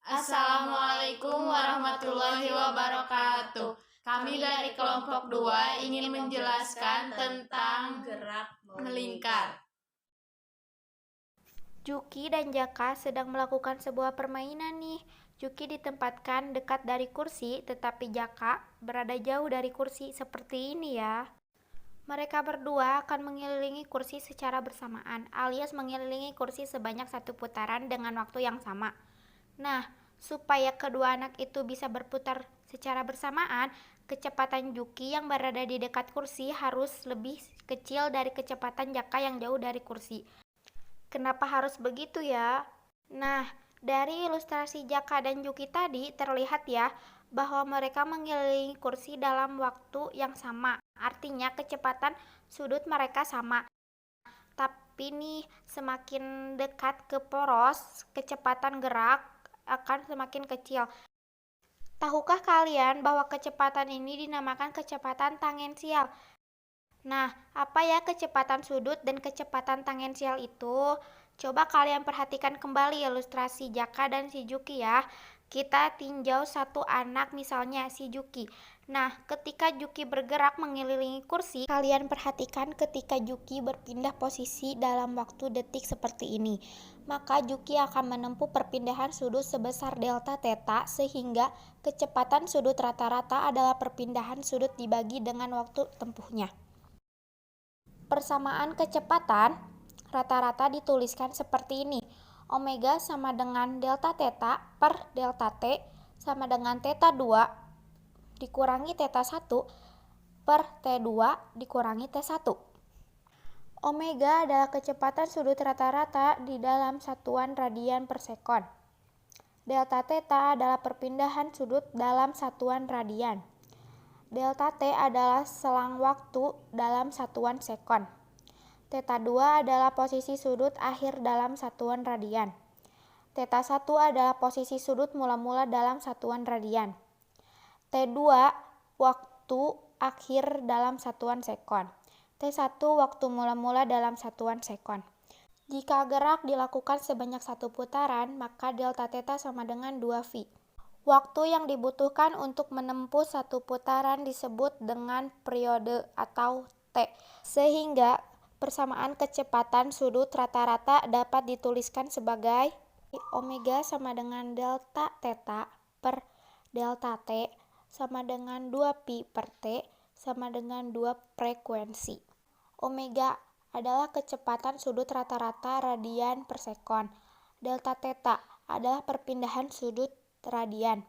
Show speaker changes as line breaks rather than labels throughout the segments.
Assalamualaikum warahmatullahi wabarakatuh. Kami dari kelompok 2 ingin menjelaskan tentang gerak melingkar.
Juki dan Jaka sedang melakukan sebuah permainan nih. Juki ditempatkan dekat dari kursi, tetapi Jaka berada jauh dari kursi seperti ini ya. Mereka berdua akan mengelilingi kursi secara bersamaan, alias mengelilingi kursi sebanyak satu putaran dengan waktu yang sama. Nah, supaya kedua anak itu bisa berputar secara bersamaan, kecepatan Juki yang berada di dekat kursi harus lebih kecil dari kecepatan Jaka yang jauh dari kursi. Kenapa harus begitu ya? Nah, dari ilustrasi Jaka dan Juki tadi terlihat ya bahwa mereka mengelilingi kursi dalam waktu yang sama. Artinya kecepatan sudut mereka sama. Tapi nih, semakin dekat ke poros, kecepatan gerak akan semakin kecil. Tahukah kalian bahwa kecepatan ini dinamakan kecepatan tangensial? Nah, apa ya kecepatan sudut dan kecepatan tangensial itu? Coba kalian perhatikan kembali ilustrasi Jaka dan si Juki ya. Kita tinjau satu anak misalnya si Juki. Nah, ketika Juki bergerak mengelilingi kursi, kalian perhatikan ketika Juki berpindah posisi dalam waktu detik seperti ini. Maka Juki akan menempuh perpindahan sudut sebesar delta theta sehingga kecepatan sudut rata-rata adalah perpindahan sudut dibagi dengan waktu tempuhnya. Persamaan kecepatan rata-rata dituliskan seperti ini. Omega sama dengan delta theta per delta t sama dengan theta 2 dikurangi theta 1 per T2 dikurangi T1. Omega adalah kecepatan sudut rata-rata di dalam satuan radian per sekon. Delta theta adalah perpindahan sudut dalam satuan radian. Delta T adalah selang waktu dalam satuan sekon. Theta 2 adalah posisi sudut akhir dalam satuan radian. Theta 1 adalah posisi sudut mula-mula dalam satuan radian. T2 waktu akhir dalam satuan sekon. T1 waktu mula-mula dalam satuan sekon. Jika gerak dilakukan sebanyak satu putaran, maka delta theta sama dengan 2V. Waktu yang dibutuhkan untuk menempuh satu putaran disebut dengan periode atau T. Sehingga persamaan kecepatan sudut rata-rata dapat dituliskan sebagai omega sama dengan delta theta per delta T sama dengan 2pi per T sama dengan 2 frekuensi. Omega adalah kecepatan sudut rata-rata radian per sekon. Delta theta adalah perpindahan sudut radian.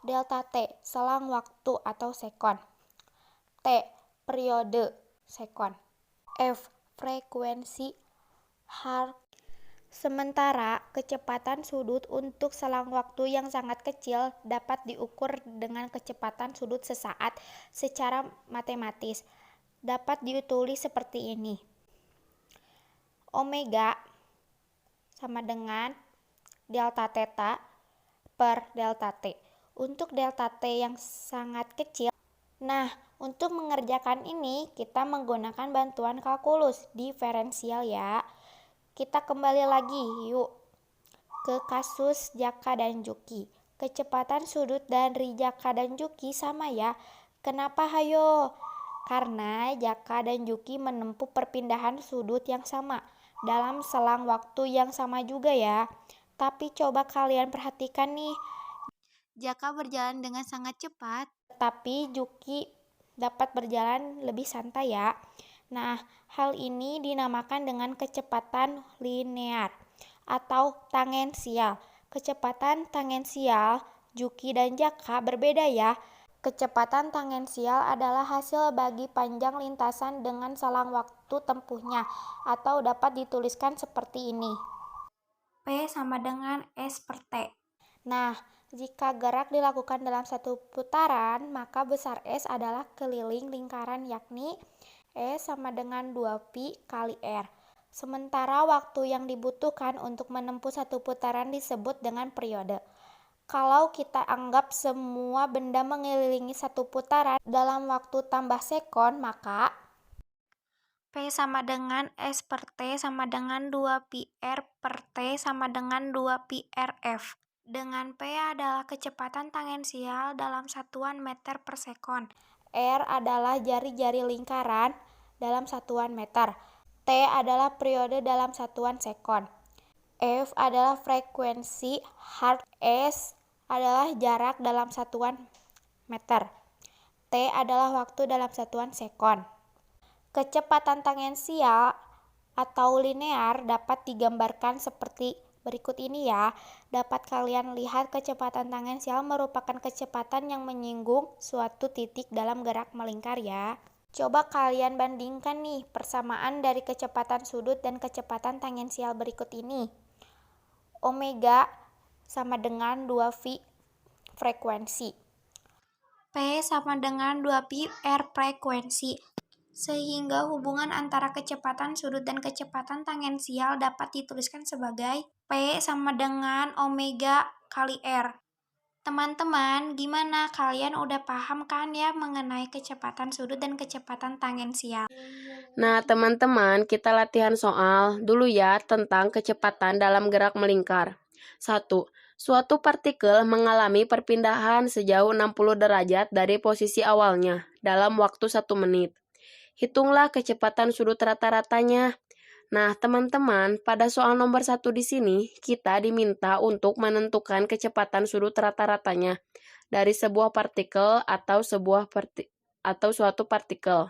Delta T selang waktu atau sekon. T periode sekon. F frekuensi Hertz. Sementara kecepatan sudut untuk selang waktu yang sangat kecil dapat diukur dengan kecepatan sudut sesaat secara matematis. Dapat ditulis seperti ini. Omega sama dengan delta theta per delta T. Untuk delta T yang sangat kecil. Nah, untuk mengerjakan ini kita menggunakan bantuan kalkulus diferensial ya. Kita kembali lagi yuk ke kasus Jaka dan Juki. Kecepatan sudut dari Jaka dan Juki sama ya. Kenapa hayo? Karena Jaka dan Juki menempuh perpindahan sudut yang sama dalam selang waktu yang sama juga ya. Tapi coba kalian perhatikan nih. Jaka berjalan dengan sangat cepat, tapi Juki dapat berjalan lebih santai ya. Nah, hal ini dinamakan dengan kecepatan linear atau tangensial. Kecepatan tangensial Juki dan Jaka berbeda ya. Kecepatan tangensial adalah hasil bagi panjang lintasan dengan selang waktu tempuhnya atau dapat dituliskan seperti ini. P sama dengan S per T. Nah, jika gerak dilakukan dalam satu putaran, maka besar S adalah keliling lingkaran yakni E sama dengan 2pi kali R. Sementara waktu yang dibutuhkan untuk menempuh satu putaran disebut dengan periode. Kalau kita anggap semua benda mengelilingi satu putaran dalam waktu tambah sekon, maka P sama dengan S per T sama dengan 2pi R per T sama dengan 2pi RF. dengan P adalah kecepatan tangensial dalam satuan meter per sekon. R adalah jari-jari lingkaran dalam satuan meter. T adalah periode dalam satuan sekon. F adalah frekuensi hertz. S adalah jarak dalam satuan meter. T adalah waktu dalam satuan sekon. Kecepatan tangensial atau linear dapat digambarkan seperti berikut ini ya. Dapat kalian lihat kecepatan tangensial merupakan kecepatan yang menyinggung suatu titik dalam gerak melingkar ya. Coba kalian bandingkan nih persamaan dari kecepatan sudut dan kecepatan tangensial berikut ini. Omega sama dengan 2V frekuensi. P sama dengan 2pi R frekuensi. Sehingga hubungan antara kecepatan sudut dan kecepatan tangensial dapat dituliskan sebagai P sama dengan omega kali R. Teman-teman, gimana? Kalian udah paham kan ya mengenai kecepatan sudut dan kecepatan tangensial?
Nah, teman-teman, kita latihan soal dulu ya tentang kecepatan dalam gerak melingkar. 1. Suatu partikel mengalami perpindahan sejauh 60 derajat dari posisi awalnya dalam waktu 1 menit. Hitunglah kecepatan sudut rata-ratanya. Nah, teman-teman, pada soal nomor 1 di sini, kita diminta untuk menentukan kecepatan sudut rata-ratanya dari sebuah partikel atau suatu partikel.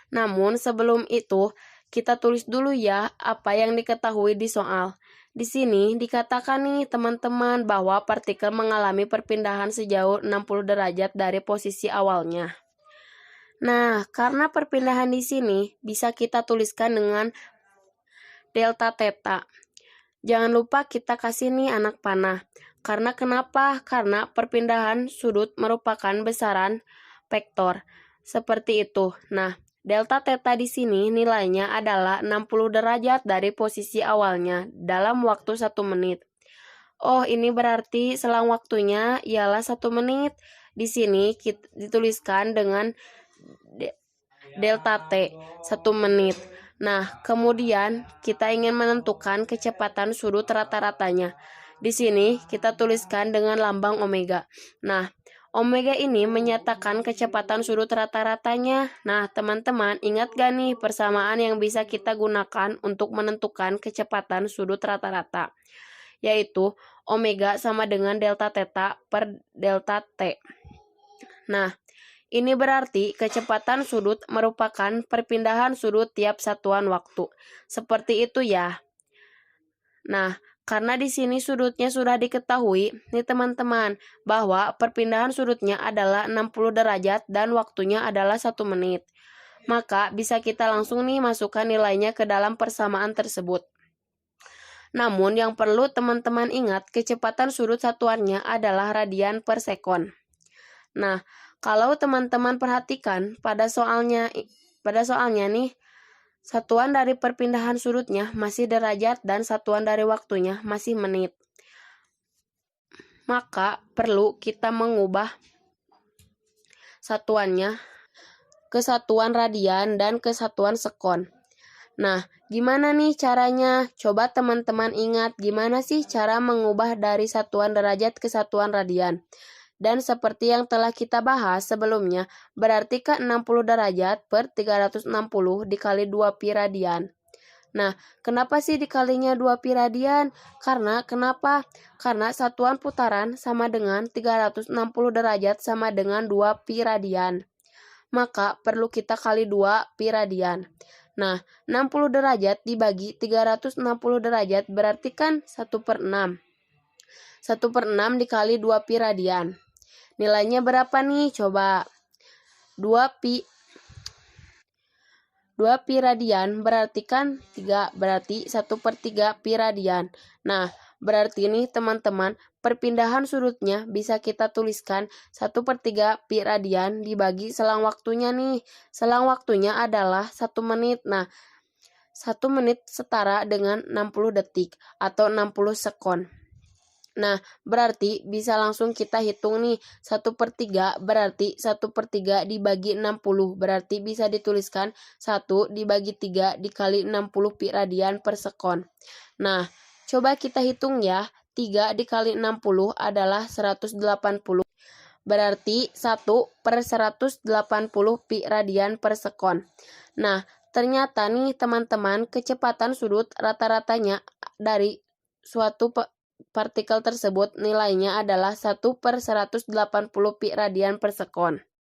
Namun, sebelum itu, kita tulis dulu ya apa yang diketahui di soal. Di sini dikatakan nih teman-teman bahwa partikel mengalami perpindahan sejauh 60 derajat dari posisi awalnya. Nah, karena perpindahan di sini bisa kita tuliskan dengan delta theta. Jangan lupa kita kasih nih anak panah. Karena kenapa? Karena perpindahan sudut merupakan besaran vektor. Seperti itu. Nah, delta theta di sini nilainya adalah 60 derajat dari posisi awalnya dalam waktu 1 menit. Oh, ini berarti selang waktunya ialah 1 menit. Di sini dituliskan dengan delta T 1 menit. Nah, kemudian kita ingin menentukan kecepatan sudut rata-ratanya. Di sini kita tuliskan dengan lambang omega. Nah, omega ini menyatakan kecepatan sudut rata-ratanya. Nah, teman-teman, ingat gak nih persamaan yang bisa kita gunakan untuk menentukan kecepatan sudut rata-rata? Yaitu omega sama dengan delta theta per delta T. Nah, ini berarti kecepatan sudut merupakan perpindahan sudut tiap satuan waktu. Seperti itu ya. Nah, karena di sini sudutnya sudah diketahui, nih teman-teman, bahwa perpindahan sudutnya adalah 60 derajat dan waktunya adalah 1 menit. Maka bisa kita langsung nih masukkan nilainya ke dalam persamaan tersebut. Namun yang perlu teman-teman ingat, kecepatan sudut satuannya adalah radian per sekon. Nah, kalau teman-teman perhatikan pada soalnya nih, satuan dari perpindahan sudutnya masih derajat dan satuan dari waktunya masih menit. Maka perlu kita mengubah satuannya ke satuan radian dan ke satuan sekon. Nah, gimana nih caranya? Coba teman-teman ingat gimana sih cara mengubah dari satuan derajat ke satuan radian. Dan seperti yang telah kita bahas sebelumnya, berarti ke 60 derajat per 360 dikali 2pi radian. Nah, kenapa sih dikalinya 2pi radian? Kenapa? Karena satuan putaran sama dengan 360 derajat sama dengan 2pi radian. Maka perlu kita kali 2pi radian. Nah, 60 derajat dibagi 360 derajat berarti kan 1/6. 1/6 dikali 2pi radian. Nilainya berapa nih? Coba 2pi radian berarti kan 3, berarti 1/3 pi radian. Nah, berarti nih teman-teman, perpindahan sudutnya bisa kita tuliskan 1/3 pi radian dibagi selang waktunya nih. Selang waktunya adalah 1 menit. Nah, 1 menit setara dengan 60 detik atau 60 sekon. Nah, berarti bisa langsung kita hitung nih, 1/3 berarti 1/3 dibagi 60, berarti bisa dituliskan 1 dibagi 3 dikali 60 pi radian per sekon. Nah, coba kita hitung ya, 3 dikali 60 adalah 180. Berarti 1/180 pi radian per sekon. Nah, ternyata nih teman-teman, kecepatan sudut rata-ratanya dari suatu partikel tersebut nilainya adalah 1/180 pi radian per sekon.